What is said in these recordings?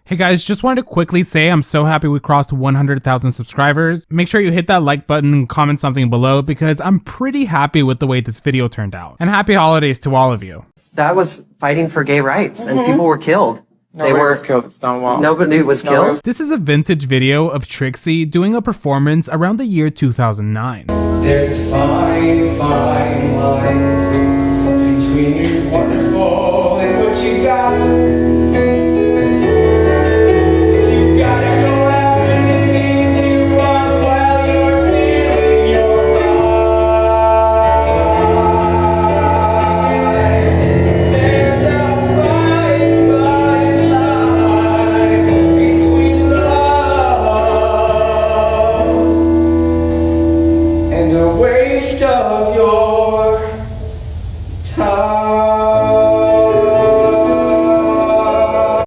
Hey guys, just wanted to quickly say I'm so happy we crossed 100,000 subscribers. Make sure you hit that like button and comment something below because I'm pretty happy with the way this video turned out. And happy holidays to all of you. That was fighting for gay rights, and people were killed. Nobody was killed at Stonewall. Nobody was killed. This is a vintage video of Trixie doing a performance around the year 2009. There's a fine, fine line between your wonderful and what you got. You gotta go after the things you want while you're feeling your ride. There's a fine, fine line between love and a waste of your time.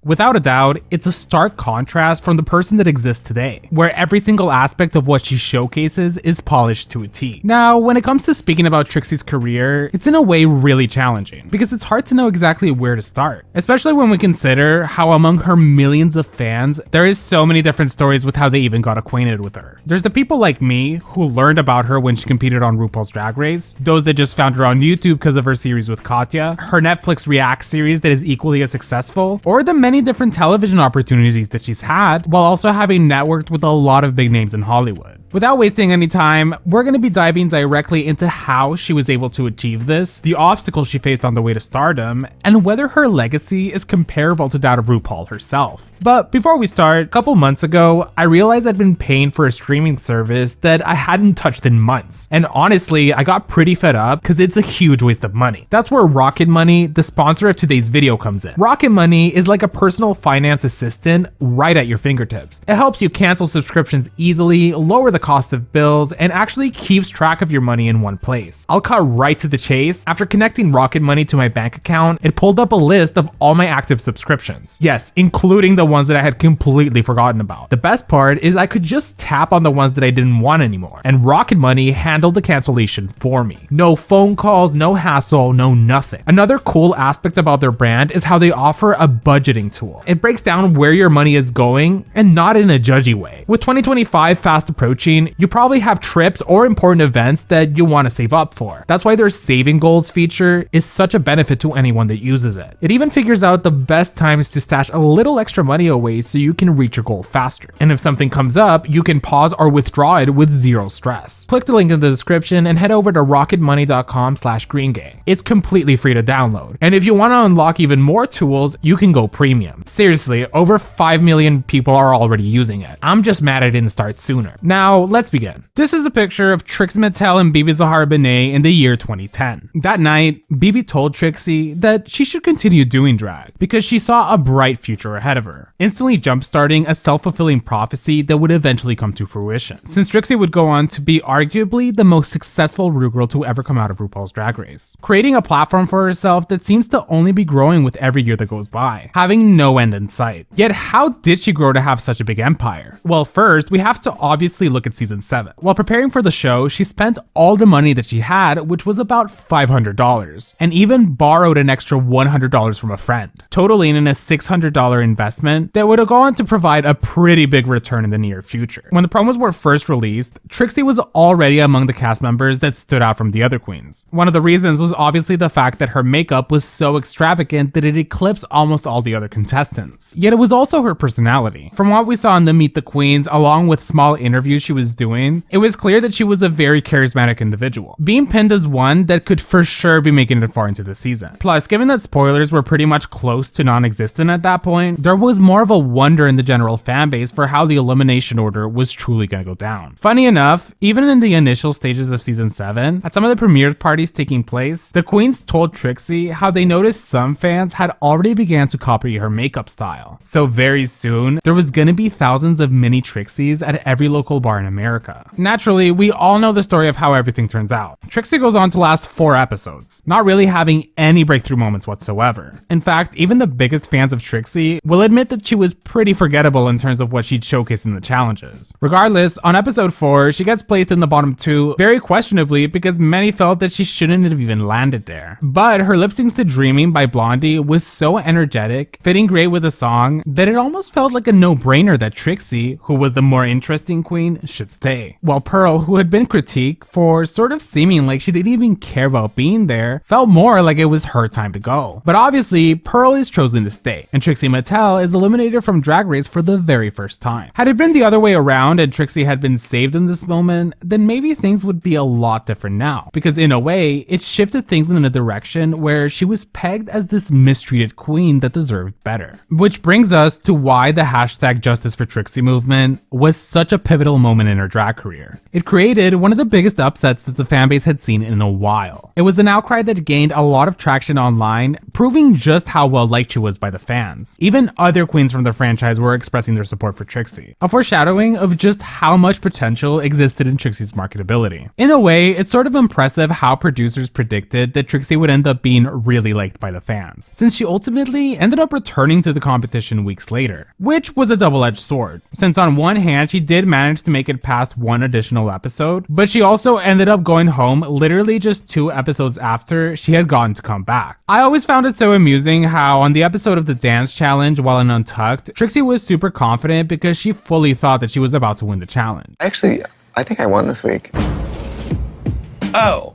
Without a doubt, it's a stark contrast from the person that exists today, where every single aspect of what she showcases is polished to a T. Now, when it comes to speaking about Trixie's career, it's in a way really challenging, because it's hard to know exactly where to start, especially when we consider how among her millions of fans, there is so many different stories with how they even got acquainted with her. There's the people like me who learned about her when she competed on RuPaul's Drag Race, those that just found her on YouTube because of her series with Katya, her Netflix React series that is equally as successful, or the many different television opportunities that she's had, while also having networked with a lot of big names in Hollywood. Without wasting any time, we're going to be diving directly into how she was able to achieve this, the obstacles she faced on the way to stardom, and whether her legacy is comparable to that of RuPaul herself. But before we start, a couple months ago, I realized I'd been paying for a streaming service that I hadn't touched in months. And honestly, I got pretty fed up because it's a huge waste of money. That's where Rocket Money, the sponsor of today's video, comes in. Rocket Money is like a personal finance assistant right at your fingertips. It helps you cancel subscriptions easily, lower the cost of bills, and actually keeps track of your money in one place. I'll cut right to the chase. After connecting Rocket Money to my bank account, it pulled up a list of all my active subscriptions. Yes, including the ones that I had completely forgotten about. The best part is I could just tap on the ones that I didn't want anymore, and Rocket Money handled the cancellation for me. No phone calls, no hassle, no nothing. Another cool aspect about their brand is how they offer a budgeting tool. It breaks down where your money is going, and not in a judgy way. With 2025 fast approaching, you probably have trips or important events that you want to save up for. That's why their saving goals feature is such a benefit to anyone that uses it. It even figures out the best times to stash a little extra money away so you can reach your goal faster. And if something comes up, you can pause or withdraw it with zero stress. Click the link in the description and head over to rocketmoney.com/greengang. It's completely free to download. And if you want to unlock even more tools, you can go premium. Seriously, over 5 million people are already using it. I'm just mad I didn't start sooner. Now, let's begin. This is a picture of Trixie Mattel and Bibi Zahara Benet in the year 2010. That night, Bibi told Trixie that she should continue doing drag because she saw a bright future ahead of her, instantly jump-starting a self-fulfilling prophecy that would eventually come to fruition, since Trixie would go on to be arguably the most successful Ru girl to ever come out of RuPaul's Drag Race, creating a platform for herself that seems to only be growing with every year that goes by, having no end in sight. Yet how did she grow to have such a big empire? Well, first, we have to obviously look at season 7. While preparing for the show, she spent all the money that she had, which was about $500, and even borrowed an extra $100 from a friend, totaling in a $600 investment that would go on to provide a pretty big return in the near future. When the promos were first released, Trixie was already among the cast members that stood out from the other queens. One of the reasons was obviously the fact that her makeup was so extravagant that it eclipsed almost all the other contestants. Yet it was also her personality. From what we saw in the Meet the Queens, along with small interviews she was doing, it was clear that she was a very charismatic individual, being pinned as one that could for sure be making it far into the season. Plus, given that spoilers were pretty much close to non-existent at that point, there was more of a wonder in the general fan base for how the elimination order was truly gonna go down. Funny enough, even in the initial stages of season 7, at some of the premiere parties taking place, the queens told Trixie how they noticed some fans had already began to copy her makeup style. So very soon, there was gonna be thousands of mini Trixies at every local bar in America. Naturally, we all know the story of how everything turns out. Trixie goes on to last 4 episodes, not really having any breakthrough moments whatsoever. In fact, even the biggest fans of Trixie will admit that she was pretty forgettable in terms of what she'd showcased in the challenges. Regardless, on episode 4, she gets placed in the bottom 2 very questionably because many felt that she shouldn't have even landed there. But her lip syncs to Dreaming by Blondie was so energetic, fitting great with the song, that it almost felt like a no-brainer that Trixie, who was the more interesting queen, should stay. While Pearl, who had been critiqued for sort of seeming like she didn't even care about being there, felt more like it was her time to go. But obviously, Pearl is chosen to stay, and Trixie Mattel is eliminated from Drag Race for the very first time. Had it been the other way around and Trixie had been saved in this moment, then maybe things would be a lot different now, because in a way, it shifted things in a direction where she was pegged as this mistreated queen that deserved better. Which brings us to why the hashtag Justice for Trixie movement was such a pivotal moment in her drag career. It created one of the biggest upsets that the fanbase had seen in a while. It was an outcry that gained a lot of traction online, proving just how well liked she was by the fans. Even other queens from the franchise were expressing their support for Trixie, a foreshadowing of just how much potential existed in Trixie's marketability. In a way, it's sort of impressive how producers predicted that Trixie would end up being really liked by the fans, since she ultimately ended up returning to the competition weeks later, which was a double-edged sword, since on one hand she did manage to make it past 1 additional episode, but she also ended up going home literally just 2 episodes after she had gotten to come back. I always found it so amusing how on the episode of the dance challenge while in Untucked, Trixie was super confident because she fully thought that she was about to win the challenge. Actually, I think I won this week. Oh.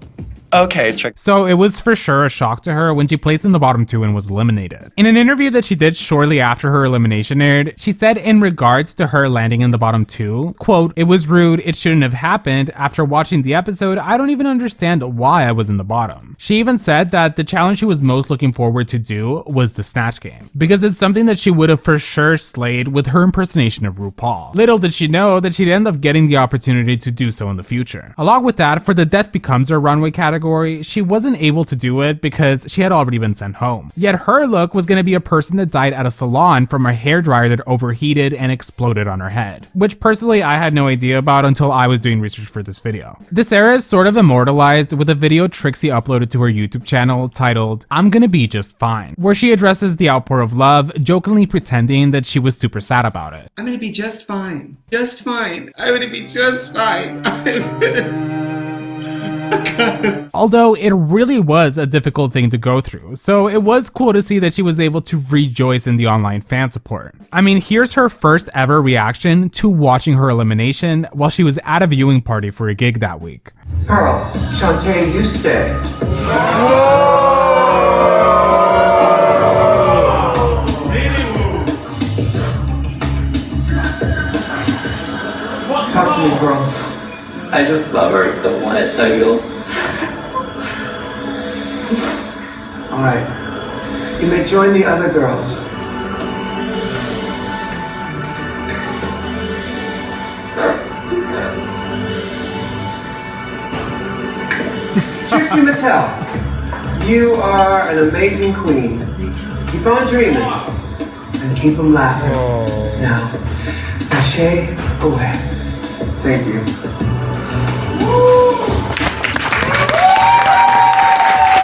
Okay, So it was for sure a shock to her when she placed in the bottom 2 and was eliminated. In an interview that she did shortly after her elimination aired, she said in regards to her landing in the bottom 2, quote, "It was rude, it shouldn't have happened. After watching the episode, I don't even understand why I was in the bottom." She even said that the challenge she was most looking forward to do was the Snatch Game, because it's something that she would have for sure slayed with her impersonation of RuPaul. Little did she know that she'd end up getting the opportunity to do so in the future. Along with that, for the Death Becomes Her runway category, she wasn't able to do it because she had already been sent home. Yet her look was going to be a person that died at a salon from a hairdryer that overheated and exploded on her head, which personally I had no idea about until I was doing research for this video. This era is sort of immortalized with a video Trixie uploaded to her YouTube channel titled "I'm Gonna Be Just Fine," where she addresses the outpour of love, jokingly pretending that she was super sad about it. I'm gonna be just fine. Just fine. I'm gonna be just fine. Although it really was a difficult thing to go through, so it was cool to see that she was able to rejoice in the online fan support. I mean, here's her first ever reaction to watching her elimination while she was at a viewing party for a gig that week. Pearl, Shantae, you stay. Talk to me, girl. I just love her so much, I feel. Alright. You may join the other girls. Trixie Mattel, you are an amazing queen. Keep on dreaming and keep them laughing. Now, sashay away. Thank you.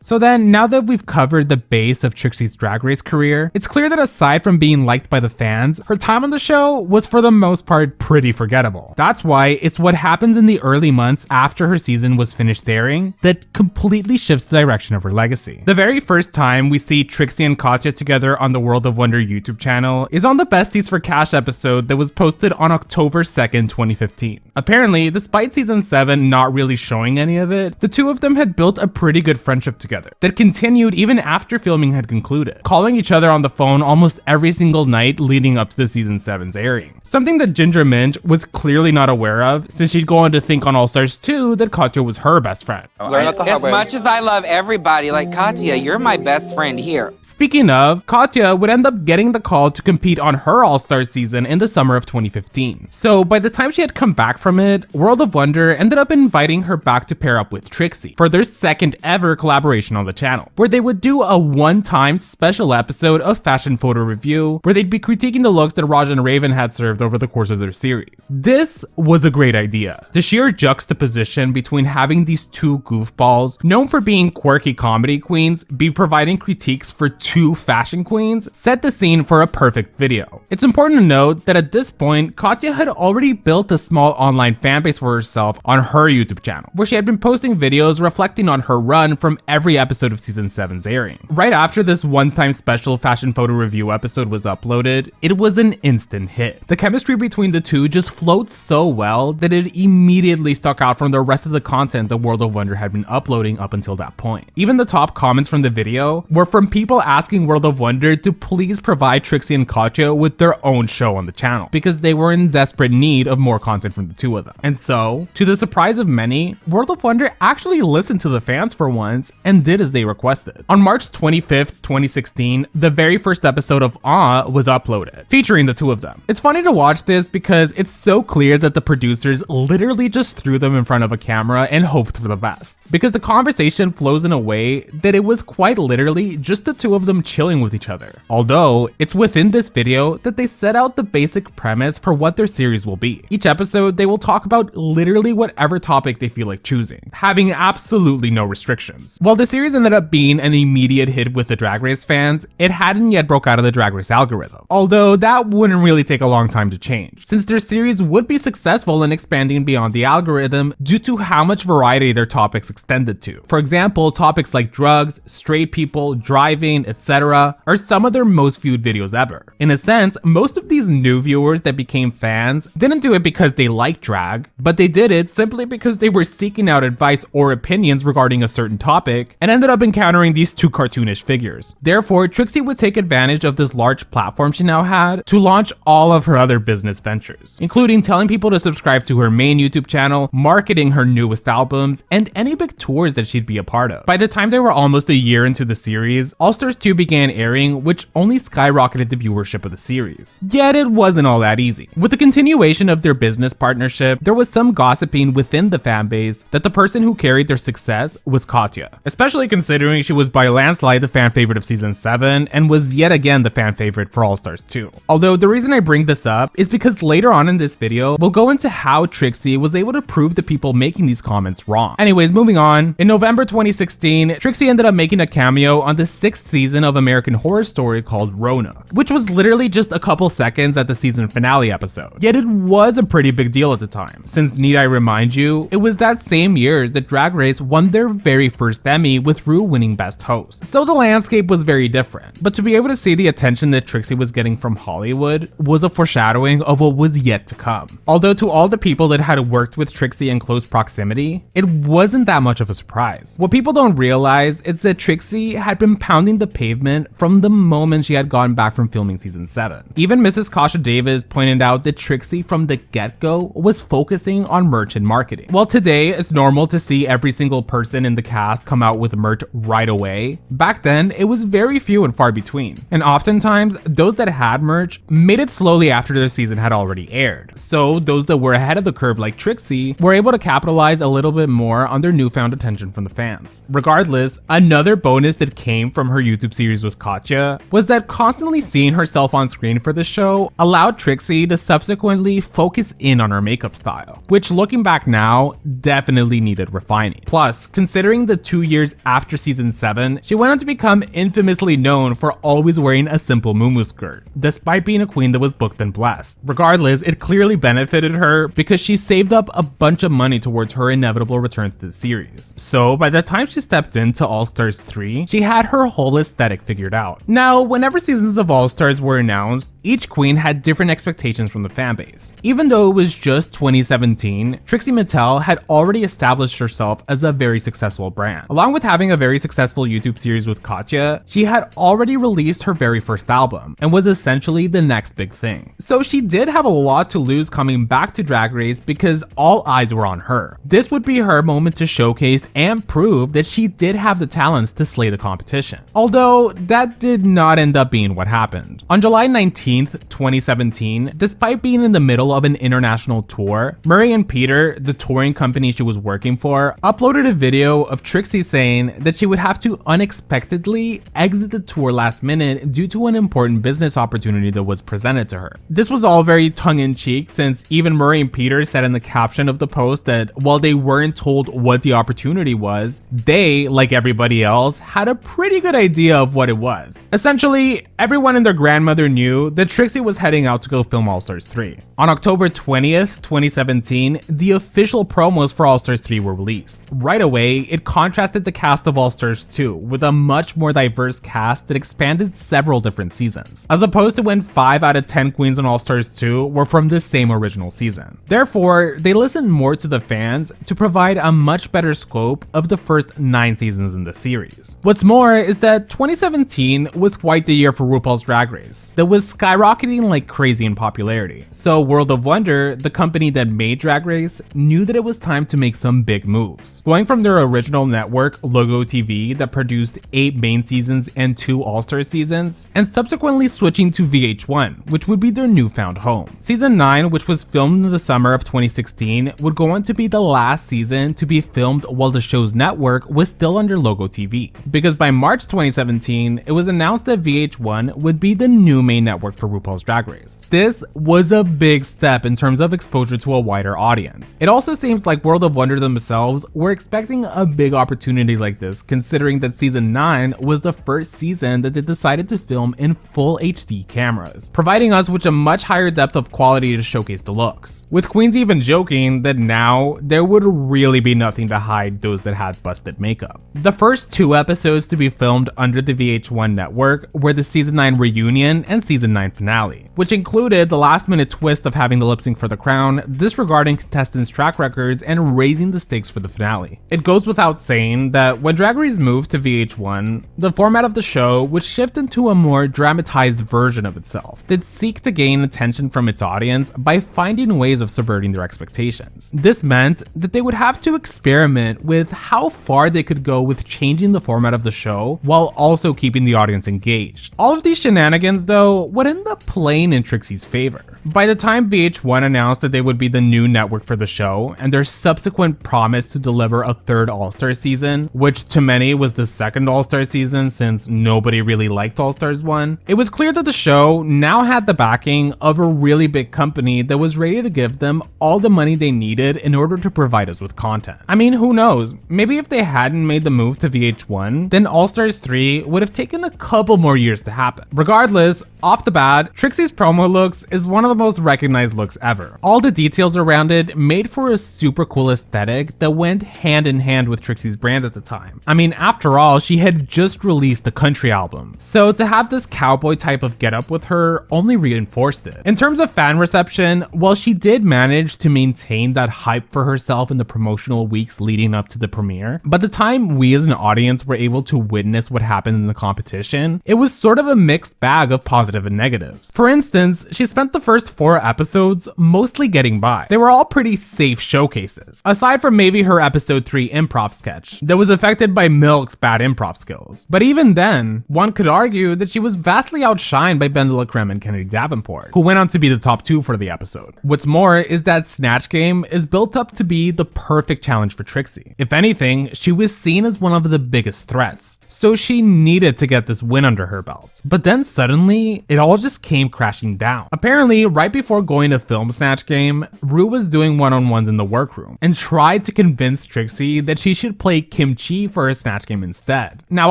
So then, now that we've covered the base of Trixie's Drag Race career, it's clear that aside from being liked by the fans, her time on the show was for the most part pretty forgettable. That's why it's what happens in the early months after her season was finished airing that completely shifts the direction of her legacy. The very first time we see Trixie and Katya together on the World of Wonder YouTube channel is on the Besties for Cash episode that was posted on October 2nd, 2015. Apparently, despite season 7 not really showing any of it, the two of them had built a pretty good friendship together that continued even after filming had concluded, calling each other on the phone almost every single night leading up to the season 7's airing. Something that Ginger Minj was clearly not aware of, since she'd go on to think on All Stars 2 that Katya was her best friend. As much as I love everybody, like Katya, you're my best friend here. Speaking of, Katya would end up getting the call to compete on her All Stars season in the summer of 2015. So by the time she had come back from it, World of Wonder ended up inviting her back to pair up with Trixie for their second ever collaboration tradition on the channel, where they would do a one-time special episode of Fashion Photo Review, where they'd be critiquing the looks that Raj and Raven had served over the course of their series. This was a great idea. The sheer juxtaposition between having these two goofballs, known for being quirky comedy queens, be providing critiques for two fashion queens, set the scene for a perfect video. It's important to note that at this point, Katya had already built a small online fanbase for herself on her YouTube channel, where she had been posting videos reflecting on her run from every episode of season 7's airing. Right after this one-time special Fashion Photo Review episode was uploaded, it was an instant hit. The chemistry between the two just flowed so well that it immediately stuck out from the rest of the content that World of Wonder had been uploading up until that point. Even the top comments from the video were from people asking World of Wonder to please provide Trixie and Katya with their own show on the channel, because they were in desperate need of more content from the two of them. And so, to the surprise of many, World of Wonder actually listened to the fans for once and did as they requested. On March 25th, 2016, the very first episode of UNHhhh was uploaded, featuring the two of them. It's funny to watch this because it's so clear that the producers literally just threw them in front of a camera and hoped for the best, because the conversation flows in a way that it was quite literally just the two of them chilling with each other. Although, it's within this video that they set out the basic premise for what their series will be. Each episode, they will talk about literally whatever topic they feel like choosing, having absolutely no restrictions. While the series ended up being an immediate hit with the Drag Race fans, it hadn't yet broke out of the Drag Race algorithm, although that wouldn't really take a long time to change, since their series would be successful in expanding beyond the algorithm due to how much variety their topics extended to. For example, topics like drugs, straight people, driving, etc. are some of their most viewed videos ever. In a sense, most of these new viewers that became fans didn't do it because they liked drag, but they did it simply because they were seeking out advice or opinions regarding a certain topic and ended up encountering these two cartoonish figures. Therefore, Trixie would take advantage of this large platform she now had to launch all of her other business ventures, including telling people to subscribe to her main YouTube channel, marketing her newest albums, and any big tours that she'd be a part of. By the time they were almost a year into the series, All Stars 2 began airing, which only skyrocketed the viewership of the series. Yet it wasn't all that easy. With the continuation of their business partnership, there was some gossiping within the fanbase that the person who carried their success was Katya, especially considering she was by landslide the fan favorite of season 7 and was yet again the fan favorite for All Stars 2. Although the reason I bring this up is because later on in this video, we'll go into how Trixie was able to prove the people making these comments wrong. Anyways, moving on. In November 2016, Trixie ended up making a cameo on the 6th season of American Horror Story called Rona, which was literally just a couple seconds at the season finale episode. Yet it was a pretty big deal at the time, since need I remind you, it was that same year that Drag Race won their very first Emmy, with Rue winning Best Host. So the landscape was very different, but to be able to see the attention that Trixie was getting from Hollywood was a foreshadowing of what was yet to come. Although to all the people that had worked with Trixie in close proximity, it wasn't that much of a surprise. What people don't realize is that Trixie had been pounding the pavement from the moment she had gotten back from filming season 7. Even Mrs. Kasha Davis pointed out that Trixie from the get-go was focusing on merch and marketing. While today it's normal to see every single person in the cast come out with merch right away, back then it was very few and far between. And oftentimes, those that had merch made it slowly after their season had already aired. So those that were ahead of the curve like Trixie were able to capitalize a little bit more on their newfound attention from the fans. Regardless, another bonus that came from her YouTube series with Katya was that constantly seeing herself on screen for the show allowed Trixie to subsequently focus in on her makeup style, which looking back now definitely needed refining. Plus, considering the 2 years after season 7, she went on to become infamously known for always wearing a simple muumuu skirt, despite being a queen that was booked and blessed. Regardless, it clearly benefited her because she saved up a bunch of money towards her inevitable return to the series. So by the time she stepped into All Stars 3, she had her whole aesthetic figured out. Now, whenever seasons of All Stars were announced, each queen had different expectations from the fanbase. Even though it was just 2017, Trixie Mattel had already established herself as a very successful brand. Along with having a very successful YouTube series with Katya, she had already released her very first album and was essentially the next big thing. So she did have a lot to lose coming back to Drag Race because all eyes were on her. This would be her moment to showcase and prove that she did have the talents to slay the competition. Although that did not end up being what happened. On July 19th, 2017, despite being in the middle of an international tour, Murray and Peter, the touring company she was working for, uploaded a video of Trixie saying saying that she would have to unexpectedly exit the tour last minute due to an important business opportunity that was presented to her. This was all very tongue-in-cheek, since even Murray and Peter said in the caption of the post that while they weren't told what the opportunity was, they, like everybody else, had a pretty good idea of what it was. Essentially, everyone and their grandmother knew that Trixie was heading out to go film All Stars 3. On October 20th, 2017, the official promos for All Stars 3 were released. Right away, it contrasted the cast of All Stars 2 with a much more diverse cast that expanded several different seasons, as opposed to when 5 out of 10 queens on All Stars 2 were from the same original season. Therefore, they listened more to the fans to provide a much better scope of the first 9 seasons in the series. What's more is that 2017 was quite the year for RuPaul's Drag Race, that was skyrocketing like crazy in popularity. So World of Wonder, the company that made Drag Race, knew that it was time to make some big moves. Going from their original network, Logo TV, that produced 8 main seasons and 2 All-Star seasons, and subsequently switching to VH1, which would be their newfound home. Season 9, which was filmed in the summer of 2016, would go on to be the last season to be filmed while the show's network was still under Logo TV, because by March 2017, it was announced that VH1 would be the new main network for RuPaul's Drag Race. This was a big step in terms of exposure to a wider audience. It also seems like World of Wonder themselves were expecting a big opportunity like this, considering that season 9 was the first season that they decided to film in full HD cameras, providing us with a much higher depth of quality to showcase the looks. With Queens even joking that now there would really be nothing to hide those that had busted makeup. The first 2 episodes to be filmed under the VH1 network were the season 9 reunion and season 9 finale, which included the last minute twist of having the lip sync for the crown, disregarding contestants' track records, and raising the stakes for the finale. It goes without saying that when Drag Race moved to VH1, the format of the show would shift into a more dramatized version of itself that seek to gain attention from its audience by finding ways of subverting their expectations. This meant that they would have to experiment with how far they could go with changing the format of the show while also keeping the audience engaged. All of these shenanigans, though, would end up playing in Trixie's favor. By the time VH1 announced that they would be the new network for the show, and their subsequent promise to deliver a 3rd All-Star season, which to many was the 2nd All-Star season since nobody really liked All-Stars 1, it was clear that the show now had the backing of a really big company that was ready to give them all the money they needed in order to provide us with content. I mean, who knows? Maybe if they hadn't made the move to VH1, then All-Stars 3 would have taken a couple more years to happen. Regardless, off the bat, Trixie's promo looks is one of the most recognized looks ever. All the details around it made for a super cool aesthetic that went hand in hand with Trixie's brand at the time. I mean, after all, she had just released the country album, so to have this cowboy type of getup with her only reinforced it. In terms of fan reception, while she did manage to maintain that hype for herself in the promotional weeks leading up to the premiere, by the time we as an audience were able to witness what happened in the competition, it was sort of a mixed bag of positive and negatives. For instance, she spent the first 4 episodes mostly getting by. They were all pretty safe showcases, aside from maybe her episode 3 improv sketch that was affected by Milk's bad improv skills. But even then, one could argue that she was vastly outshined by Ben de la Creme and Kennedy Davenport, who went on to be the top 2 for the episode. What's more is that Snatch Game is built up to be the perfect challenge for Trixie. If anything, she was seen as one of the biggest threats, so she needed to get this win under her belt. But then suddenly, it all just came crashing down. Apparently, right before going to film Snatch Game, Ru was doing one-on-ones in the workroom and tried to convince Trixie that she should play Kim Chi for her Snatch Game instead. Now,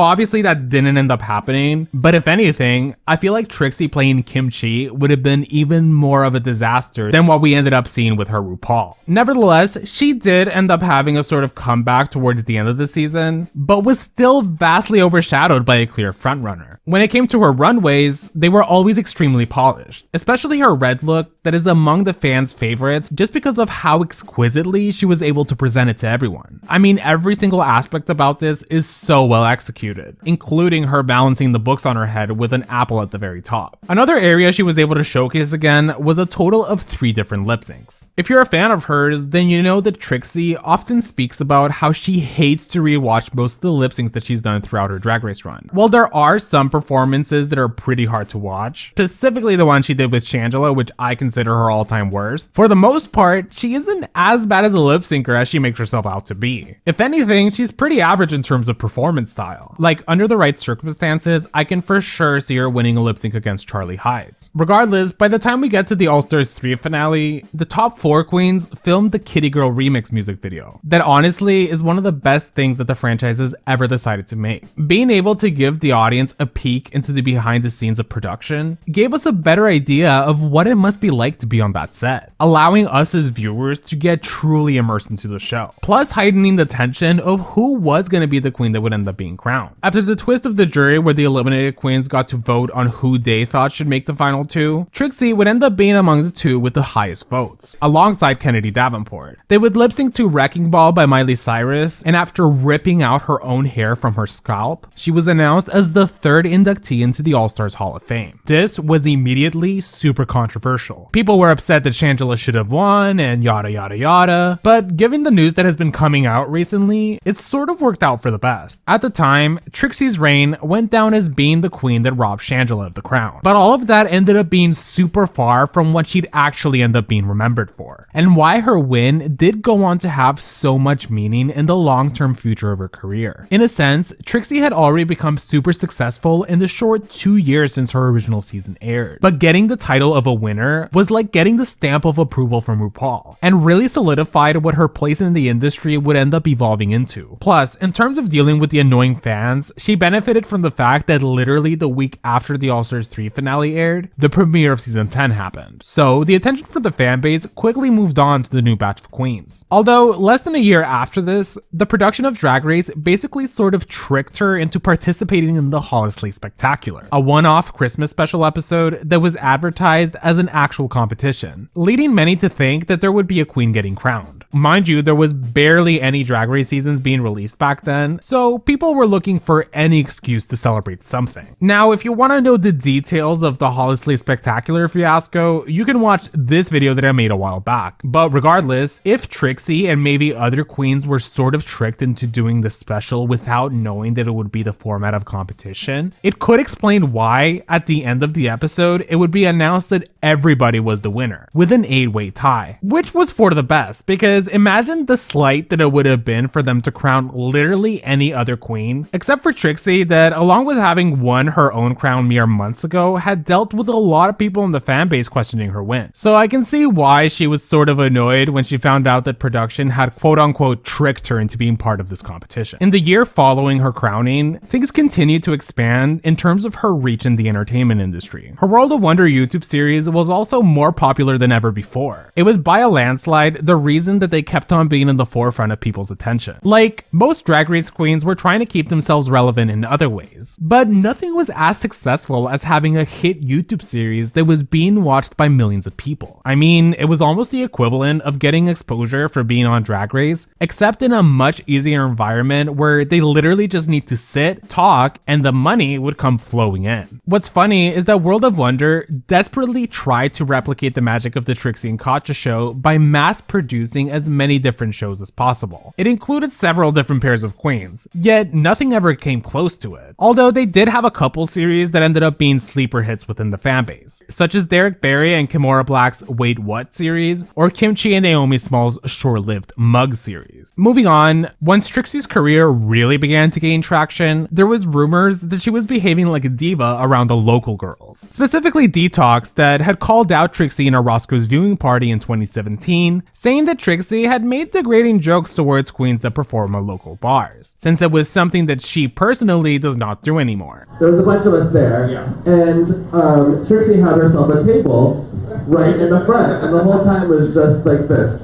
obviously that didn't end up happening, but if anything, I feel like Trixie playing Kim Chi would have been even more of a disaster than what we ended up seeing with her RuPaul. Nevertheless, she did end up having a sort of comeback towards the end of the season, but was still vastly overshadowed by a clear frontrunner. When it came to her runways, they were always extremely polished, especially her red look that is among the fans' favorites just because of how exquisitely she was able to present it to everyone. I mean, every single aspect about this is so well executed, including her balancing the books on her head with an apple at the very top. Another area she was able to showcase again was a total of 3 different lip syncs. If you're a fan of hers, then you know that Trixie often speaks about how she hates to rewatch most of the lip syncs that she's done throughout her Drag Race run. While there are some performances that are pretty hard to watch, specifically the one she did with Shangela, which I consider her all-time worst, for the most part, she isn't as bad as a lip syncer as she makes herself out to be. If anything, she's pretty pretty average in terms of performance style. Like, under the right circumstances, I can for sure see her winning a lip sync against Charlie Hides. Regardless, by the time we get to the All-Stars 3 finale, the top 4 queens filmed the Kitty Girl remix music video. That honestly is one of the best things that the franchise has ever decided to make. Being able to give the audience a peek into the behind the scenes of production gave us a better idea of what it must be like to be on that set, allowing us as viewers to get truly immersed into the show, plus heightening the tension of who was going to be the queen that would end up being crowned. After the twist of the jury where the eliminated queens got to vote on who they thought should make the final 2, Trixie would end up being among the 2 with the highest votes, alongside Kennedy Davenport. They would lip sync to Wrecking Ball by Miley Cyrus, and after ripping out her own hair from her scalp, she was announced as the 3rd inductee into the All-Stars Hall of Fame. This was immediately super controversial. People were upset that Shangela should have won and yada yada yada, but given the news that has been coming out recently, it sort of worked out for the best. At the time, Trixie's reign went down as being the queen that robbed Shangela of the crown, but all of that ended up being super far from what she'd actually end up being remembered for, and why her win did go on to have so much meaning in the long-term future of her career. In a sense, Trixie had already become super successful in the short 2 years since her original season aired, but getting the title of a winner was like getting the stamp of approval from RuPaul, and really solidified what her place in the industry would end up evolving into. Plus, in terms of dealing with the annoying fans, she benefited from the fact that literally the week after the All-Stars 3 finale aired, the premiere of season 10 happened. So the attention for the fanbase quickly moved on to the new batch of queens. Although less than a year after this, the production of Drag Race basically sort of tricked her into participating in the Hollisley Spectacular, a one-off Christmas special episode that was advertised as an actual competition, leading many to think that there would be a queen getting crowned. Mind you, there was barely any Drag Race seasons being released back then, so people were looking for any excuse to celebrate something. Now, if you want to know the details of the Hollisley Spectacular fiasco, you can watch this video that I made a while back. But regardless, if Trixie and maybe other queens were sort of tricked into doing the special without knowing that it would be the format of competition, it could explain why, at the end of the episode, it would be announced that everybody was the winner, with an 8-way tie, which was for the best, because imagine the slight that it would have been for them to crown literally any other queen, except for Trixie, that along with having won her own crown mere months ago, had dealt with a lot of people in the fanbase questioning her win. So I can see why she was sort of annoyed when she found out that production had quote-unquote tricked her into being part of this competition. In the year following her crowning, things continued to expand in terms of her reach in the entertainment industry. Her World of Wonder YouTube series was also more popular than ever before. It was by a landslide the reason that they kept on being in the forefront of people's attention. Like, most Drag Race queens were trying to keep themselves relevant in other ways, but nothing was as successful as having a hit YouTube series that was being watched by millions of people. I mean, it was almost the equivalent of getting exposure for being on Drag Race, except in a much easier environment where they literally just need to sit, talk, and the money would come flowing in. What's funny is that World of Wonder desperately tried to replicate the magic of the Trixie and Katja show by mass producing as many different shows as possible. It included several different pairs of queens, yet nothing ever came close to it. Although they did have a couple series that ended up being sleeper hits within the fanbase, such as Derek Barry and Kimora Black's Wait What series, or Kimchi and Naomi Smalls' short-lived Mug series. Moving on, once Trixie's career really began to gain traction, there was rumors that she was behaving like a diva around the local girls. Specifically Detox, that had called out Trixie in a Roscoe's viewing party in 2017, saying that Trixie had made degrading jokes towards queens that perform at local bars, since it was something that she personally does not do anymore. There was a bunch of us there, and Trixie had herself a table right in the front, and the whole time was just like this.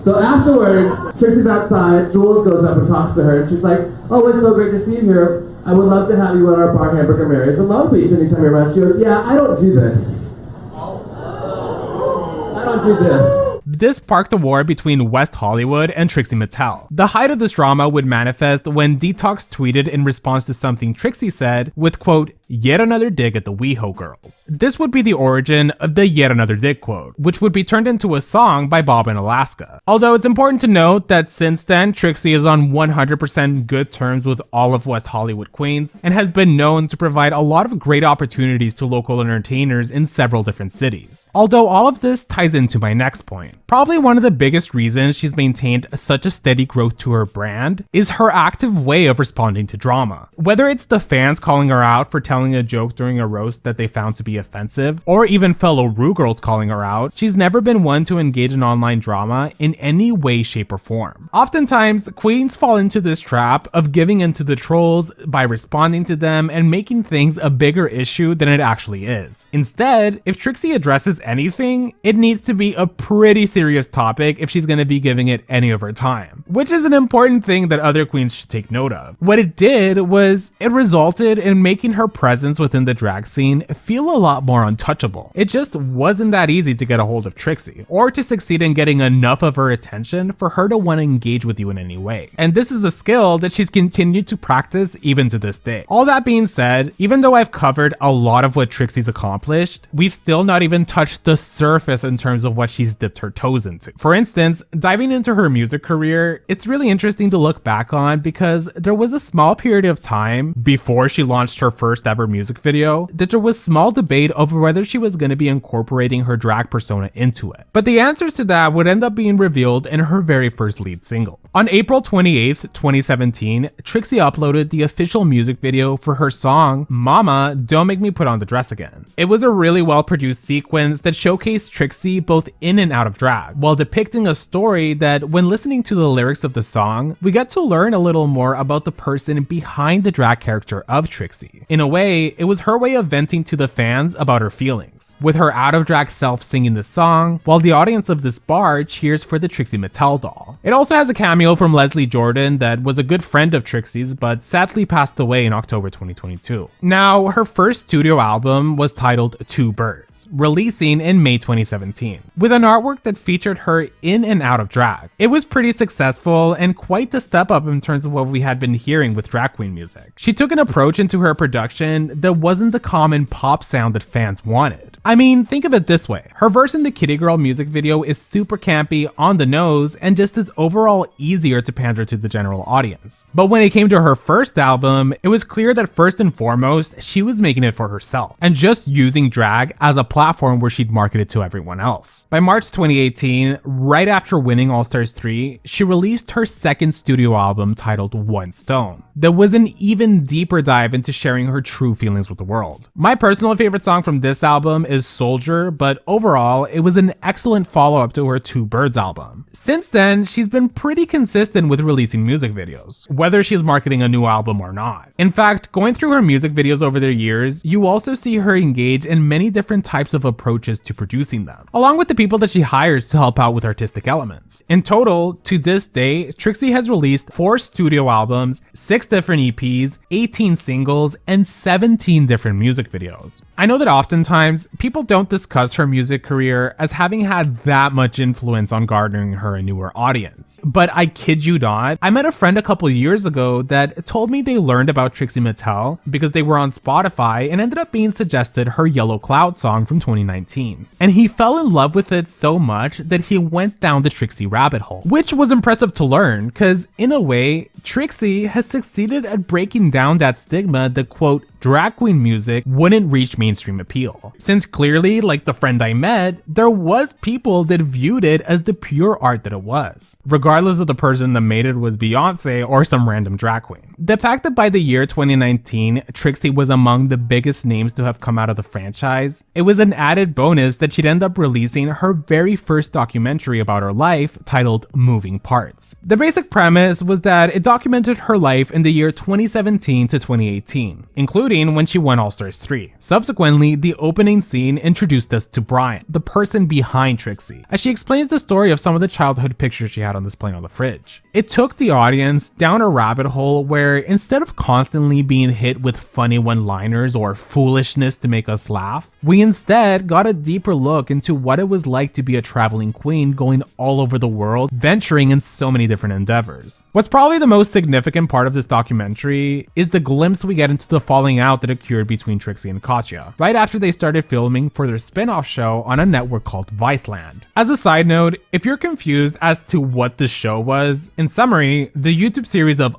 So afterwards, Trixie's outside, Jules goes up and talks to her, and she's like, "Oh, it's so great to see you here. I would love to have you at our bar, Hamburger Mary's in Long Beach anytime you're around." She goes, "Yeah, I don't do this. I don't do this." This sparked a war between West Hollywood and Trixie Mattel. The height of this drama would manifest when Detox tweeted in response to something Trixie said with, quote, yet another dig at the WeHo girls. This would be the origin of the yet another dig quote, which would be turned into a song by Bob in Alaska. Although it's important to note that since then, Trixie is on 100% good terms with all of West Hollywood Queens and has been known to provide a lot of great opportunities to local entertainers in several different cities. Although all of this ties into my next point. Probably one of the biggest reasons she's maintained such a steady growth to her brand is her active way of responding to drama. Whether it's the fans calling her out for telling a joke during a roast that they found to be offensive, or even fellow Rue girls calling her out, she's never been one to engage in online drama in any way, shape, or form. Oftentimes, queens fall into this trap of giving into the trolls by responding to them and making things a bigger issue than it actually is. Instead, if Trixie addresses anything, it needs to be a pretty serious topic if she's going to be giving it any of her time, which is an important thing that other queens should take note of. What it did was it resulted in making her presence within the drag scene feel a lot more untouchable. It just wasn't that easy to get a hold of Trixie, or to succeed in getting enough of her attention for her to want to engage with you in any way. And this is a skill that she's continued to practice even to this day. All that being said, even though I've covered a lot of what Trixie's accomplished, we've still not even touched the surface in terms of what she's dipped her toes into. For instance, diving into her music career, it's really interesting to look back on because there was a small period of time before she launched her first ever music video that there was small debate over whether she was going to be incorporating her drag persona into it. But the answers to that would end up being revealed in her very first lead single. On April 28th, 2017, Trixie uploaded the official music video for her song, Mama, Don't Make Me Put On the Dress Again. It was a really well-produced sequence that showcased Trixie both in and out of drag, while depicting a story that, when listening to the lyrics of the song, we get to learn a little more about the person behind the drag character of Trixie. In a way, it was her way of venting to the fans about her feelings, with her out-of-drag self singing the song, while the audience of this bar cheers for the Trixie Mattel doll. It also has a cameo from Leslie Jordan that was a good friend of Trixie's, but sadly passed away in October 2022. Now, her first studio album was titled Two Birds, releasing in May 2017, with an artwork that featured her in and out of drag. It was pretty successful and quite the step up in terms of what we had been hearing with drag queen music. She took an approach into her production that wasn't the common pop sound that fans wanted. I mean, think of it this way. Her verse in the Kitty Girl music video is super campy, on the nose, and just is overall easier to pander to the general audience. But when it came to her first album, it was clear that first and foremost, she was making it for herself, and just using drag as a platform where she'd market it to everyone else. By March 2018, right after winning All Stars 3, she released her second studio album titled One Stone. That was an even deeper dive into sharing her true feelings with the world. My personal favorite song from this album is Soldier, but overall, it was an excellent follow-up to her Two Birds album. Since then, she's been pretty consistent with releasing music videos, whether she's marketing a new album or not. In fact, going through her music videos over the years, you also see her engage in many different types of approaches to producing them, along with the people that she hires to help out with artistic elements. In total, to this day, Trixie has released 4 studio albums, 6 different EPs, 18 singles, and 17 different music videos. I know that oftentimes, people don't discuss her music career as having had that much influence on garnering her a newer audience. But I kid you not, I met a friend a couple years ago that told me they learned about Trixie Mattel because they were on Spotify and ended up being suggested her Yellow Cloud song from 2019. And he fell in love with it so much that he went down the Trixie rabbit hole, which was impressive to learn because, in a way, Trixie has succeeded at breaking down that stigma that, quote, drag queen music wouldn't reach mainstream appeal. Since clearly, like the friend I met, there was people that viewed it as the pure art that it was, regardless of the person that made it was Beyonce or some random drag queen. The fact that by the year 2019, Trixie was among the biggest names to have come out of the franchise, it was an added bonus that she'd end up releasing her very first documentary about her life titled Moving Parts. The basic premise was that it documented her life in the year 2017 to 2018, including when she won All Stars 3. Subsequently, the opening scene introduced us to Brian, the person behind Trixie, as she explains the story of some of the childhood pictures she had on display on the fridge. It took the audience down a rabbit hole where, instead of constantly being hit with funny one-liners or foolishness to make us laugh, we instead got a deeper look into what it was like to be a traveling queen going all over the world, venturing in so many different endeavors. What's probably the most significant part of this documentary is the glimpse we get into the falling out that occurred between Trixie and Katya, right after they started filming for their spin-off show on a network called Viceland. As a side note, if you're confused as to what the show was, in summary, the YouTube series of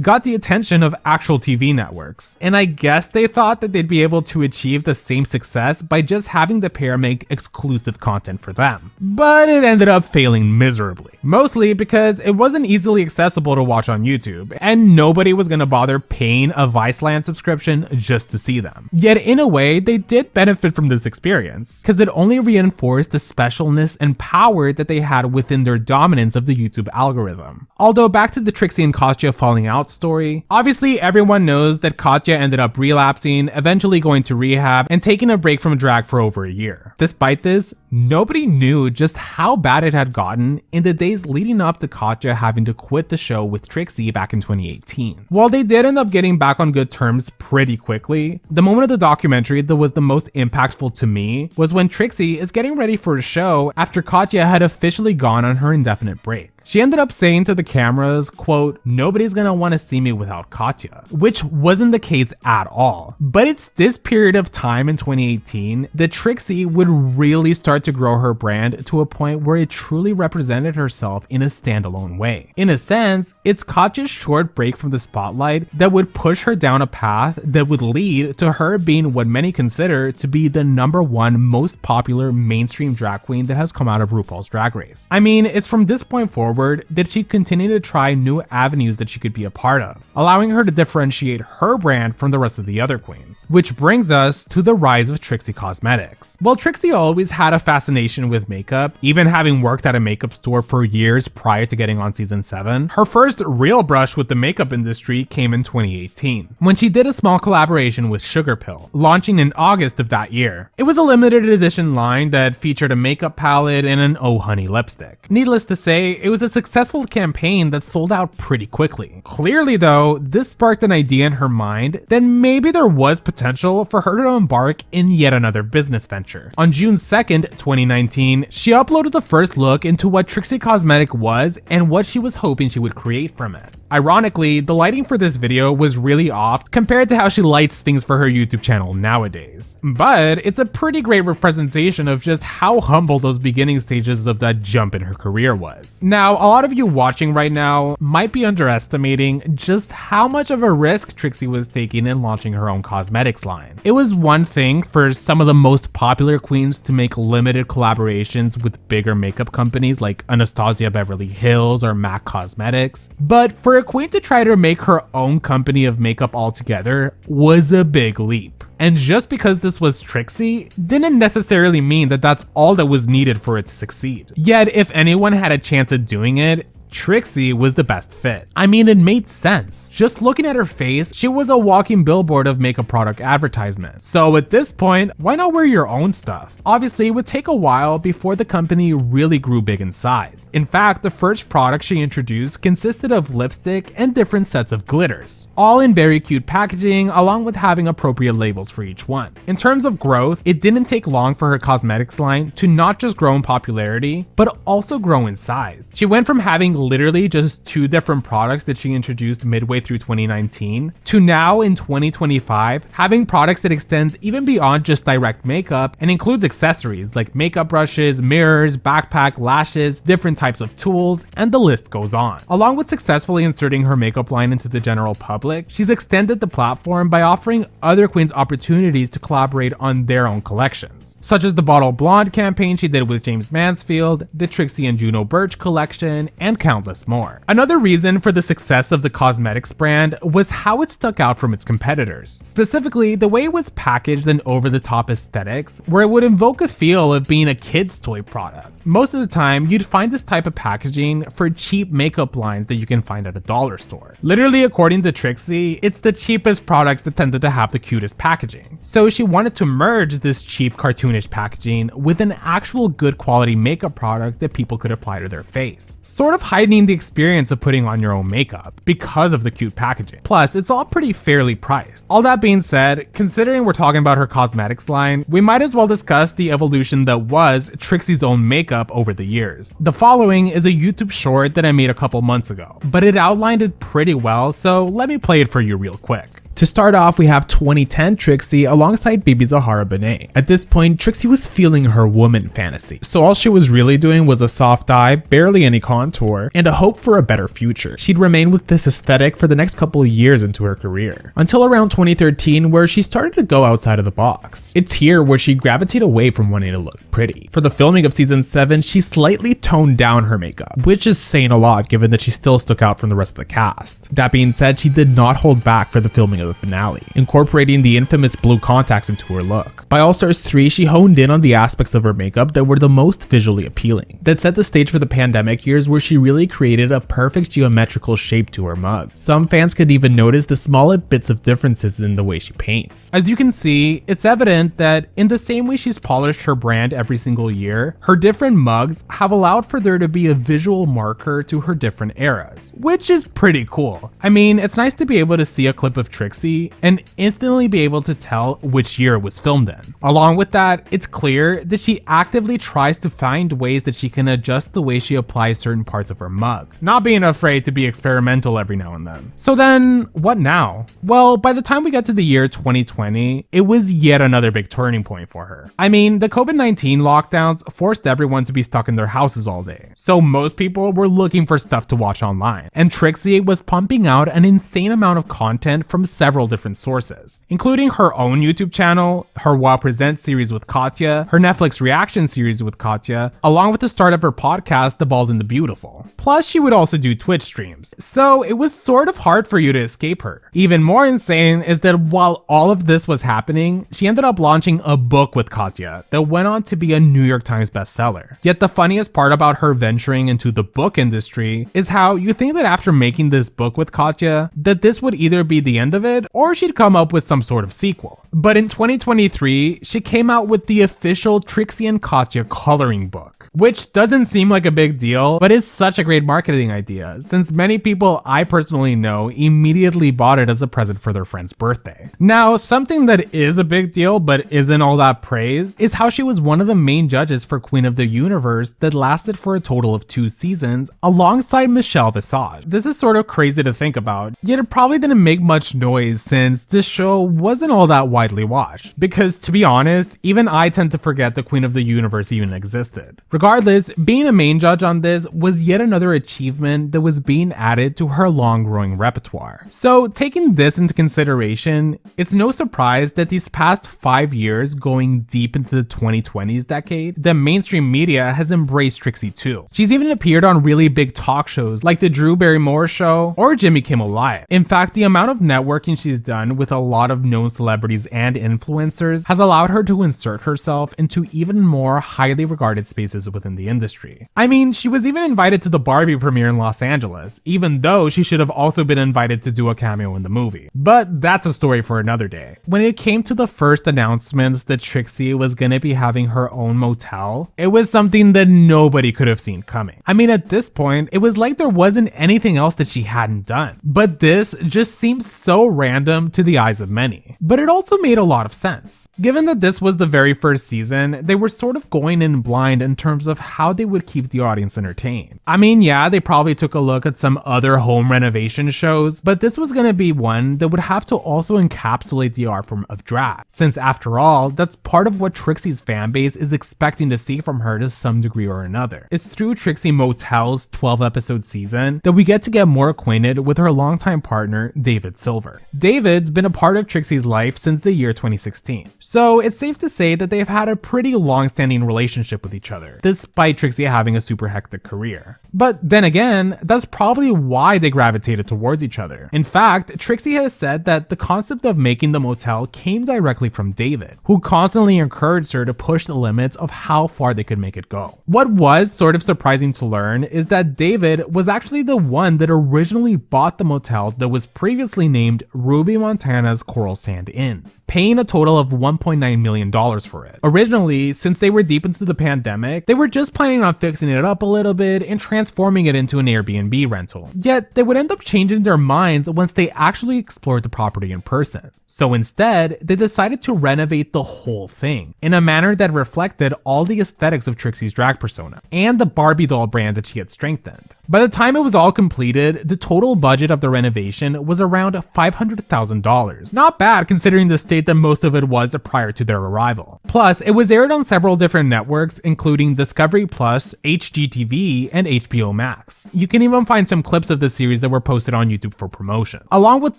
got the attention of actual TV networks. And I guess they thought that they'd be able to achieve the same success by just having the pair make exclusive content for them. But it ended up failing miserably. Mostly because it wasn't easily accessible to watch on YouTube, and nobody was gonna bother paying a Viceland subscription just to see them. Yet in a way, they did benefit from this experience, because it only reinforced the specialness and power that they had within their dominance of the YouTube algorithm. Although back to the Trixie and Katya falling out story, obviously everyone knows that Katya ended up relapsing, eventually going to rehab, and taking a break from drag for over a year. Despite this, nobody knew just how bad it had gotten in the days leading up to Katya having to quit the show with Trixie back in 2018. While they did end up getting back on good terms pretty quickly, the moment of the documentary that was the most impactful to me was when Trixie is getting ready for a show after Katya had officially gone on her indefinite break. She ended up saying to the cameras, quote, "Nobody's gonna want to see me without Katya," which wasn't the case at all. But it's this period of time in 2018 that Trixie would really start to grow her brand to a point where it truly represented herself in a standalone way. In a sense, it's Katya's short break from the spotlight that would push her down a path that would lead to her being what many consider to be the #1 most popular mainstream drag queen that has come out of RuPaul's Drag Race. I mean, it's from this point forward that she continued to try new avenues that she could be a part of, allowing her to differentiate her brand from the rest of the other queens. Which brings us to the rise of Trixie Cosmetics. While Trixie always had a fascination with makeup, even having worked at a makeup store for years prior to getting on season 7, her first real brush with the makeup industry came in 2018, when she did a small collaboration with Sugar Pill, launching in August of that year. It was a limited edition line that featured a makeup palette and an Oh Honey lipstick. Needless to say, it was a successful campaign that sold out pretty quickly. Clearly though, this sparked an idea in her mind that maybe there was potential for her to embark in yet another business venture. On June 2nd, 2019, she uploaded the first look into what Trixie Cosmetic was and what she was hoping she would create from it. Ironically, the lighting for this video was really off compared to how she lights things for her YouTube channel nowadays. But it's a pretty great representation of just how humble those beginning stages of that jump in her career was. Now, a lot of you watching right now might be underestimating just how much of a risk Trixie was taking in launching her own cosmetics line. It was one thing for some of the most popular queens to make limited collaborations with bigger makeup companies like Anastasia Beverly Hills or MAC Cosmetics, but for a queen to try to make her own company of makeup altogether was a big leap. And just because this was Trixie didn't necessarily mean that that's all that was needed for it to succeed. Yet if anyone had a chance at doing it, Trixie was the best fit. I mean, it made sense. Just looking at her face, she was a walking billboard of makeup product advertisements. So at this point, why not wear your own stuff? Obviously, it would take a while before the company really grew big in size. In fact, the first product she introduced consisted of lipstick and different sets of glitters, all in very cute packaging, along with having appropriate labels for each one. In terms of growth, it didn't take long for her cosmetics line to not just grow in popularity, but also grow in size. She went from having literally just 2 different products that she introduced midway through 2019 to now in 2025 having products that extends even beyond just direct makeup and includes accessories like makeup brushes, mirrors, backpack, lashes, different types of tools, and the list goes on. Along with successfully inserting her makeup line into the general public, she's extended the platform by offering other queens opportunities to collaborate on their own collections, such as the Bottle Blonde campaign she did with James Mansfield, the Trixie and Juno Birch collection, and countless more. Another reason for the success of the cosmetics brand was how it stuck out from its competitors. Specifically, the way it was packaged and over-the-top aesthetics, where it would invoke a feel of being a kid's toy product. Most of the time, you'd find this type of packaging for cheap makeup lines that you can find at a dollar store. Literally, according to Trixie, it's the cheapest products that tended to have the cutest packaging. So she wanted to merge this cheap cartoonish packaging with an actual good quality makeup product that people could apply to their face, sort of heightening the experience of putting on your own makeup because of the cute packaging. Plus, it's all pretty fairly priced. All that being said, considering we're talking about her cosmetics line, we might as well discuss the evolution that was Trixie's own makeup over the years. The following is a YouTube short that I made a couple months ago, but it outlined it pretty well, so let me play it for you real quick. To start off, we have 2010 Trixie alongside Bibi Zahara Benet. At this point, Trixie was feeling her woman fantasy, so all she was really doing was a soft eye, barely any contour, and a hope for a better future. She'd remain with this aesthetic for the next couple of years into her career, until around 2013 where she started to go outside of the box. It's here where she gravitated away from wanting to look pretty. For the filming of season 7, she slightly toned down her makeup, which is saying a lot given that she still stuck out from the rest of the cast. That being said, she did not hold back for the filming of the finale, incorporating the infamous blue contacts into her look. By All Stars 3, she honed in on the aspects of her makeup that were the most visually appealing. That set the stage for the pandemic years where she really created a perfect geometrical shape to her mug. Some fans could even notice the smaller bits of differences in the way she paints. As you can see, it's evident that in the same way she's polished her brand every single year, her different mugs have allowed for there to be a visual marker to her different eras, which is pretty cool. I mean, it's nice to be able to see a clip of Trixie and instantly be able to tell which year it was filmed in. Along with that, it's clear that she actively tries to find ways that she can adjust the way she applies certain parts of her mug, not being afraid to be experimental every now and then. So then, what now? Well, by the time we get to the year 2020, it was yet another big turning point for her. I mean, the COVID-19 lockdowns forced everyone to be stuck in their houses all day, so most people were looking for stuff to watch online, and Trixie was pumping out an insane amount of content from several different sources, including her own YouTube channel, her Wow Presents series with Katya, her Netflix reaction series with Katya, along with the start of her podcast, The Bald and the Beautiful. Plus, she would also do Twitch streams, so it was sort of hard for you to escape her. Even more insane is that while all of this was happening, she ended up launching a book with Katya that went on to be a New York Times bestseller. Yet the funniest part about her venturing into the book industry is how you think that after making this book with Katya, that this would either be the end of it or she'd come up with some sort of sequel. But in 2023, she came out with the official Trixie and Katya coloring book, which doesn't seem like a big deal, but it's such a great marketing idea, since many people I personally know immediately bought it as a present for their friend's birthday. Now, something that is a big deal but isn't all that praised is how she was one of the main judges for Queen of the Universe that lasted for a total of 2 seasons alongside Michelle Visage. This is sort of crazy to think about, yet it probably didn't make much noise since this show wasn't all that widely watched, because to be honest, even I tend to forget the Queen of the Universe even existed. Regardless, being a main judge on this was yet another achievement that was being added to her long-growing repertoire. So taking this into consideration, it's no surprise that these past 5 years going deep into the 2020s decade, the mainstream media has embraced Trixie too. She's even appeared on really big talk shows like the Drew Barrymore Show or Jimmy Kimmel Live. In fact, the amount of networking she's done with a lot of known celebrities and influencers has allowed her to insert herself into even more highly regarded spaces within the industry. I mean, she was even invited to the Barbie premiere in Los Angeles, even though she should have also been invited to do a cameo in the movie. But that's a story for another day. When it came to the first announcements that Trixie was gonna be having her own motel, it was something that nobody could have seen coming. I mean, at this point, it was like there wasn't anything else that she hadn't done. But this just seems so random to the eyes of many. But it also made a lot of sense. Given that this was the very first season, they were sort of going in blind in terms of how they would keep the audience entertained. I mean, yeah, they probably took a look at some other home renovation shows, but this was gonna be one that would have to also encapsulate the art form of drag, since after all, that's part of what Trixie's fanbase is expecting to see from her to some degree or another. It's through Trixie Motel's 12-episode season that we get to get more acquainted with her longtime partner, David Silver. David's been a part of Trixie's life since the year 2016, so it's safe to say that they've had a pretty long-standing relationship with each other, despite Trixie having a super hectic career. But then again, that's probably why they gravitated towards each other. In fact, Trixie has said that the concept of making the motel came directly from David, who constantly encouraged her to push the limits of how far they could make it go. What was sort of surprising to learn is that David was actually the one that originally bought the motel that was previously named Ruby Montana's Coral Sand Inns, paying a total of $1.9 million for it. Originally, since they were deep into the pandemic, they were just planning on fixing it up a little bit and transforming it into an Airbnb rental. Yet, they would end up changing their minds once they actually explored the property in person. So instead, they decided to renovate the whole thing in a manner that reflected all the aesthetics of Trixie's drag persona and the Barbie doll brand that she had strengthened. By the time it was all completed, the total budget of the renovation was around $500,000. Not bad considering the state that most of it was prior to their arrival. Plus, it was aired on several different networks, including Discovery Plus, HGTV, and HBO Max. You can even find some clips of the series that were posted on YouTube for promotion. Along with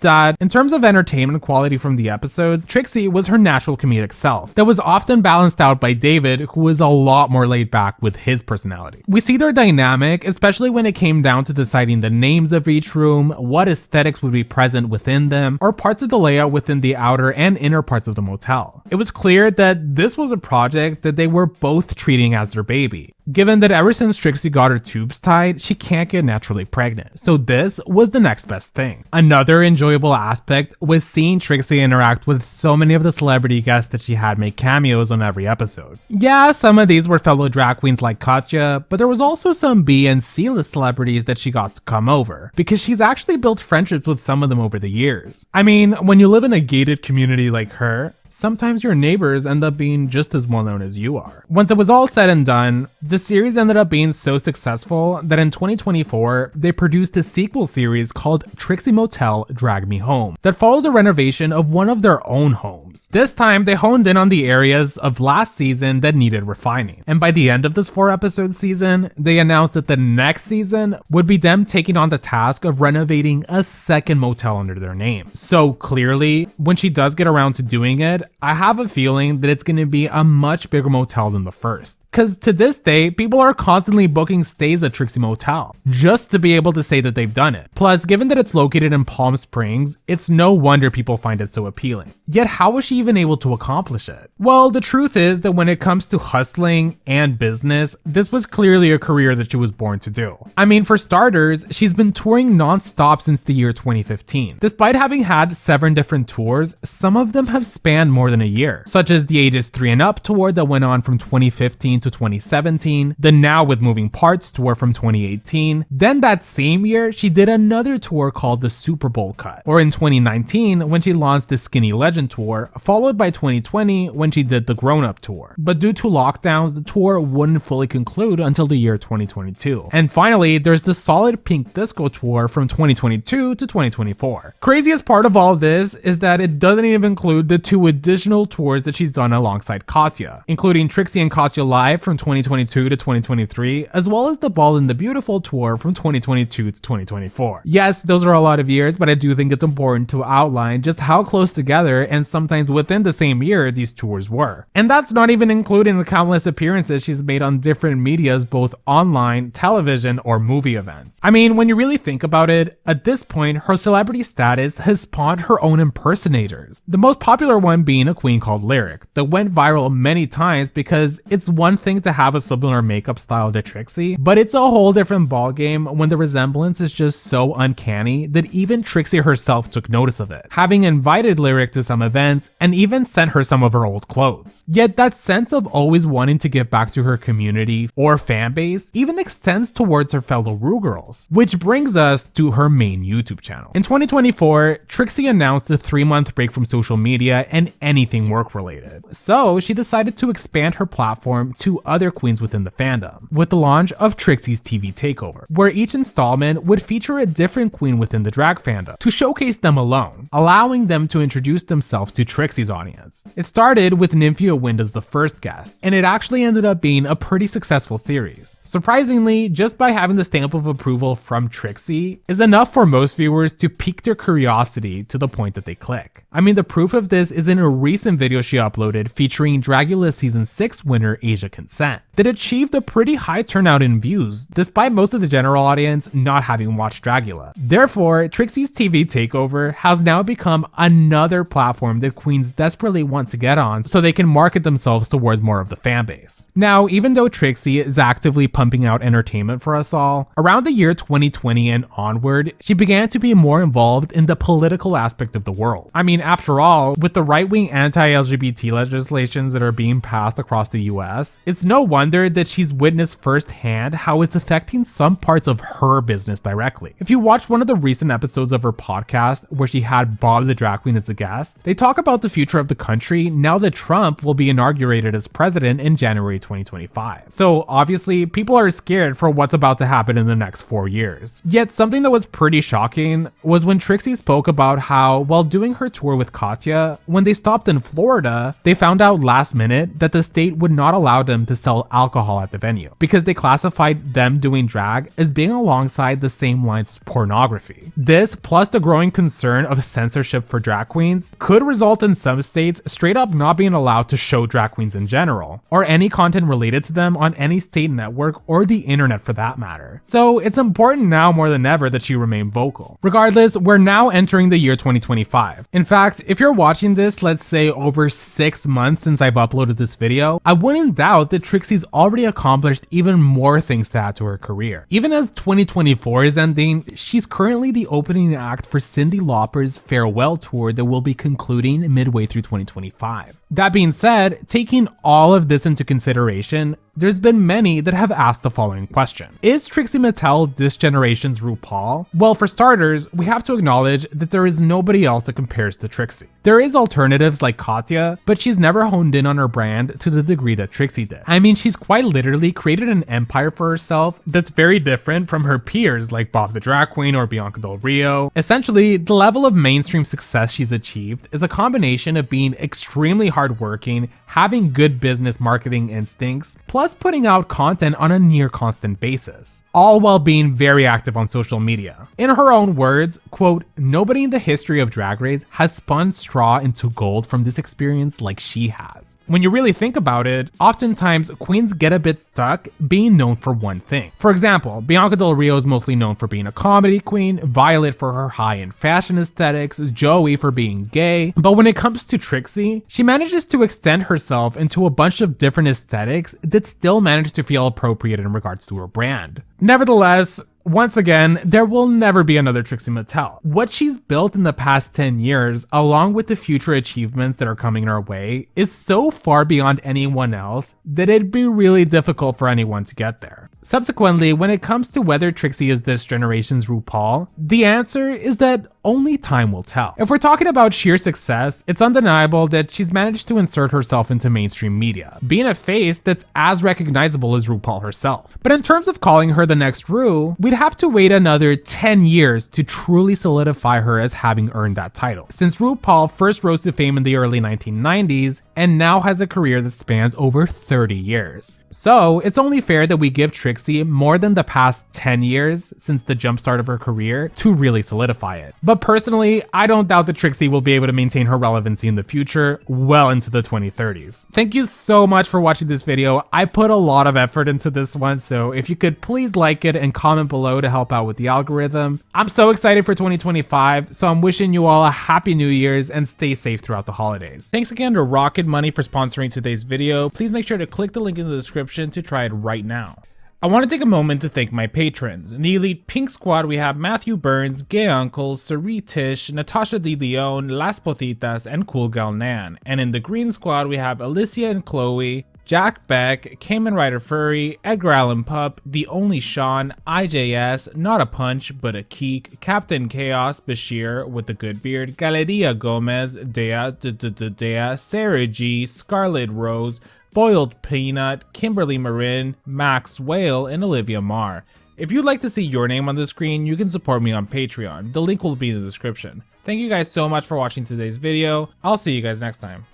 that, in terms of entertainment quality from the episodes, Trixie was her natural comedic self that was often balanced out by David, who was a lot more laid back with his personality. We see their dynamic, especially when it came down to deciding the names of each room, what aesthetics would be present within them, or parts of the layout within the outer and inner parts of the motel. It was clear that this was a project that they were both treating as their baby, given that ever since Trixie got her tubes tied, she can't get naturally pregnant. So this was the next best thing. Another enjoyable aspect was seeing Trixie interact with so many of the celebrity guests that she had make cameos on every episode. Yeah, some of these were fellow drag queens like Katya, but there was also some B and C-list celebrities that she got to come over, because she's actually built friendships with some of them over the years. I mean, when you live in a gated community like her, sometimes your neighbors end up being just as well known as you are. Once it was all said and done, the series ended up being so successful that in 2024, they produced a sequel series called Trixie Mattel Drag Me Home that followed the renovation of one of their own homes. This time, they honed in on the areas of last season that needed refining. And by the end of this 4-episode season, they announced that the next season would be them taking on the task of renovating a second motel under their name. So clearly, when she does get around to doing it, I have a feeling that it's going to be a much bigger motel than the first. Because to this day, people are constantly booking stays at Trixie Mattel just to be able to say that they've done it. Plus, given that it's located in Palm Springs, it's no wonder people find it so appealing. Yet how was she even able to accomplish it? Well, the truth is that when it comes to hustling and business, this was clearly a career that she was born to do. I mean, for starters, she's been touring non-stop since the year 2015. Despite having had 7 different tours, some of them have spanned more than a year, such as the Ages 3 and Up tour that went on from 2015 to 2017, the Now with Moving Parts tour from 2018. Then that same year, she did another tour called the Super Bowl Cut, or in 2019 when she launched the Skinny Legend tour, followed by 2020 when she did the Grown Up tour. But due to lockdowns, the tour wouldn't fully conclude until the year 2022. And finally, there's the Solid Pink Disco tour from 2022 to 2024. Craziest part of all this is that it doesn't even include the 2 additional tours that she's done alongside Katya, including Trixie and Katya Live from 2022 to 2023, as well as the Bald and the Beautiful tour from 2022 to 2024. Yes, those are a lot of years, but I do think it's important to outline just how close together and sometimes within the same year these tours were. And that's not even including the countless appearances she's made on different medias, both online, television, or movie events. I mean, when you really think about it, at this point, her celebrity status has spawned her own impersonators. The most popular one being a queen called Lyric that went viral many times because it's one thing to have a similar makeup style to Trixie, but it's a whole different ballgame when the resemblance is just so uncanny that even Trixie herself took notice of it, having invited Lyric to some events and even sent her some of her old clothes. Yet that sense of always wanting to give back to her community or fan base even extends towards her fellow Rue girls, which brings us to her main YouTube channel. In 2024, Trixie announced a 3-month break from social media and anything work related. So she decided to expand her platform to other queens within the fandom, with the launch of Trixie's TV Takeover, where each installment would feature a different queen within the drag fandom to showcase them alone, allowing them to introduce themselves to Trixie's audience. It started with Nymphia Wind as the first guest, and it actually ended up being a pretty successful series. Surprisingly, just by having the stamp of approval from Trixie is enough for most viewers to pique their curiosity to the point that they click. I mean, the proof of this is in a recent video she uploaded featuring Dragula Season 6 winner Asia Consent. that achieved a pretty high turnout in views, despite most of the general audience not having watched Dragula. Therefore, Trixie's TV takeover has now become another platform that queens desperately want to get on so they can market themselves towards more of the fan base. Now, even though Trixie is actively pumping out entertainment for us all, around the year 2020 and onward, she began to be more involved in the political aspect of the world. I mean, after all, with the right-wing anti-LGBT legislations that are being passed across the US, it's no wonder that she's witnessed firsthand how it's affecting some parts of her business directly. If you watched one of the recent episodes of her podcast where she had Bob the Drag Queen as a guest, they talk about the future of the country now that Trump will be inaugurated as president in January 2025. So obviously, people are scared for what's about to happen in the next 4 years. Yet something that was pretty shocking was when Trixie spoke about how, while doing her tour with Katya, when they stopped in Florida, they found out last minute that the state would not allow them to sell alcohol at the venue because they classified them doing drag as being alongside the same lines as pornography. This, plus the growing concern of censorship for drag queens, could result in some states straight up not being allowed to show drag queens in general, or any content related to them on any state network or the internet for that matter. So it's important now more than ever that she remain vocal. Regardless, we're now entering the year 2025. In fact, if you're watching this, let's say over 6 months since I've uploaded this video, I wouldn't doubt that Trixie's already accomplished even more things to add to her career. Even as 2024 is ending, she's currently the opening act for Cyndi Lauper's farewell tour that will be concluding midway through 2025. That being said, taking all of this into consideration, there's been many that have asked the following question. Is Trixie Mattel this generation's RuPaul? Well, for starters, we have to acknowledge that there is nobody else that compares to Trixie. There is alternatives like Katya, but she's never honed in on her brand to the degree that Trixie did. I mean, she's quite literally created an empire for herself that's very different from her peers like Bob the Drag Queen or Bianca Del Rio. Essentially, the level of mainstream success she's achieved is a combination of being extremely hardworking, having good business marketing instincts, plus putting out content on a near constant basis, all while being very active on social media. In her own words, quote, "Nobody in the history of Drag Race has spun straw into gold from this experience like she has." When you really think about it, oftentimes queens get a bit stuck being known for one thing. For example, Bianca Del Rio is mostly known for being a comedy queen, Violet for her high-end fashion aesthetics, Joey for being gay, but when it comes to Trixie, she manages to extend herself into a bunch of different aesthetics that still manage to feel appropriate in regards to her brand. Nevertheless, once again, there will never be another Trixie Mattel. What she's built in the past 10 years, along with the future achievements that are coming our way, is so far beyond anyone else that it'd be really difficult for anyone to get there. Subsequently, when it comes to whether Trixie is this generation's RuPaul, the answer is that only time will tell. If we're talking about sheer success, it's undeniable that she's managed to insert herself into mainstream media, being a face that's as recognizable as RuPaul herself. But in terms of calling her the next Ru, we'd have to wait another 10 years to truly solidify her as having earned that title, since RuPaul first rose to fame in the early 1990s and now has a career that spans over 30 years. So it's only fair that we give Trixie more than the past 10 years since the jumpstart of her career to really solidify it. But personally, I don't doubt that Trixie will be able to maintain her relevancy in the future well into the 2030s. Thank you so much for watching this video. I put a lot of effort into this one, so if you could please like it and comment below to help out with the algorithm. I'm so excited for 2025, so I'm wishing you all a happy New Year's and stay safe throughout the holidays. Thanks again to Rocket Money for sponsoring today's video. Please make sure to click the link in the description to try it right now. I want to take a moment to thank my patrons. In the Elite Pink Squad, we have Matthew Burns, Gay Uncle, Sari Tish, Natasha De Leon, Las Potitas, and Cool Gal Nan. And in the Green Squad, we have Alicia and Chloe, Jack Beck, Cayman Rider Furry, Edgar Allan Pup, The Only Sean, IJS, Not a Punch But a Keek, Captain Chaos, Bashir with the good beard, Galeria Gomez, Dea, Sarah G, Scarlet Rose, Boiled Peanut, Kimberly Marin, Max Whale, and Olivia Marr. If you'd like to see your name on the screen, you can support me on Patreon. The link will be in the description. Thank you guys so much for watching today's video. I'll see you guys next time.